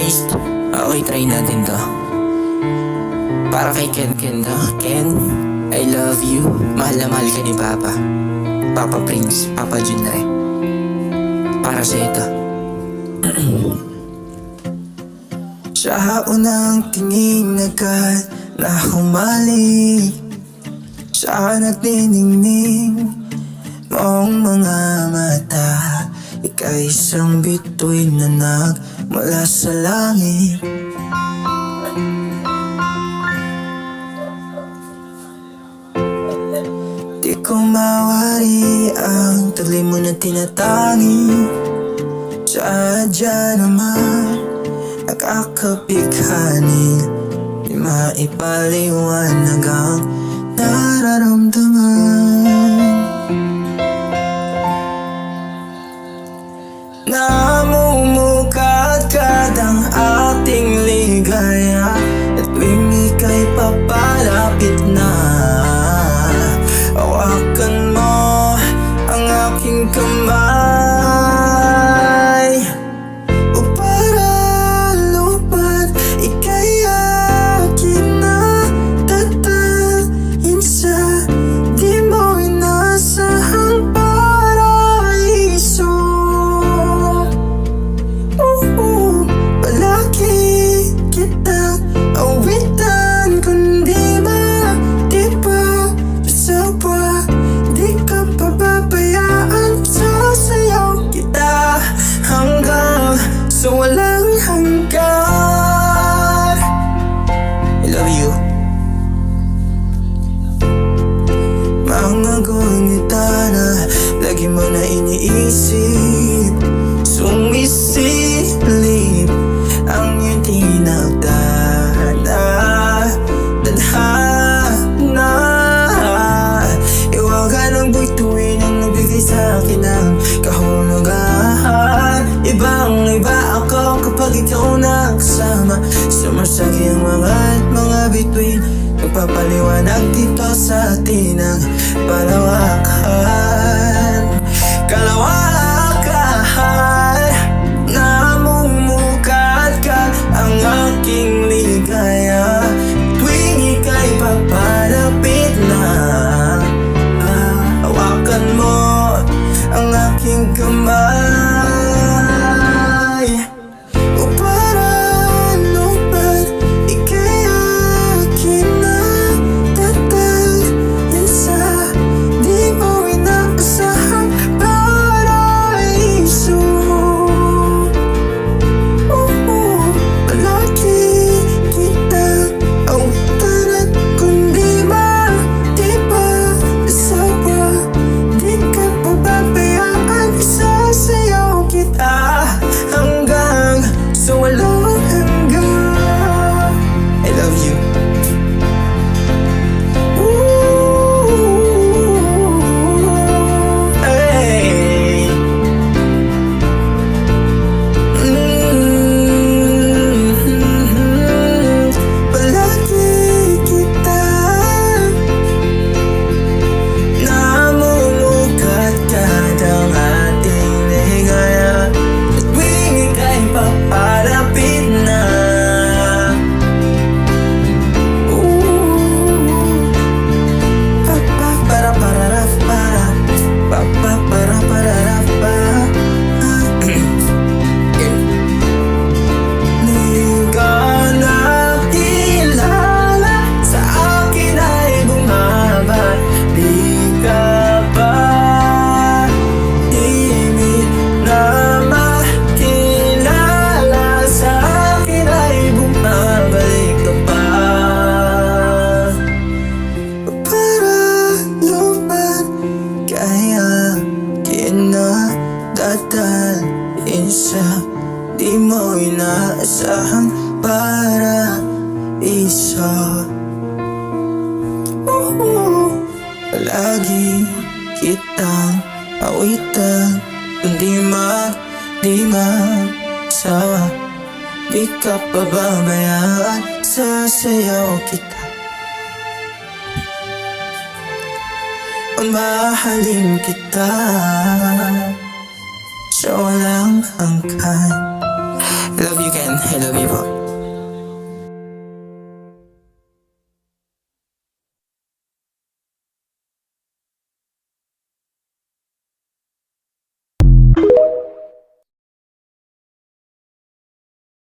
taste. Okay, try natin to. Para kay Ken to. Ken, I love you. Mahal na mahal ka ni Papa. Papa Prince, Papa Junray. Para sa ito. Sa unang tingin agad na humalik sa natiningning mong mga mata. Ika'y isang bituin na nagmula sa langit. Di ko mawari ang tuloy mo na tinatangi. Sadya naman nakakabighani, di maipaliwanag ang nararamdaman. Namumukadkad ang ating ligaya at tuwing ika'y papalapit na, hawakan mo ang aking kamay. O para lupat, ika'y akin na tatayin sa di mo inasahang paraiso. Palagi kitang awitan, kundi ba di pa sawa, di ka pababayaan. Sasayaw kita hanggang sa walang hanggan. I love you. Mga gunita na lagi mo na iniisip, sumisilip ang iyong tinagdana. Tadhana, iwagan ang bituin ang nagbigay sa akin ng kahulugan. Ibang iba ako kapag ikaw nakasama. Sumasagi ang mga bituin, nagpapaliwanag dito sa atin ang palawakan. Kalawakan, namumukadkad ang aking ligaya tuwing ika'y papalapit na, hawakan mo ang aking kamay. O para lupat, ika'y akin na tatayin sa di mo inaasahang paraiso. Palagi kitang awitan at kundi ba di pa sawa, di ka pababayaan. Isasayaw kita hanggang sa walang hanggan. I love you. Hey. Palagi kita namumukadkad ang ating ligaya at tuwing ika'y papalapit na. Di ka nakilala, sa akin ay bumaba. Di ka ba timid na makilala, sa akin ay bumabalik ka pa. Para lumat, kaya kinadadalhin sa di mo inaasahang paraiso. Palagi kitang awitan, kundi di sawa, di ka pababayaan. Sasayaw kita, mahalin kita sa walang hanggan. Love you, Ken. I love you po.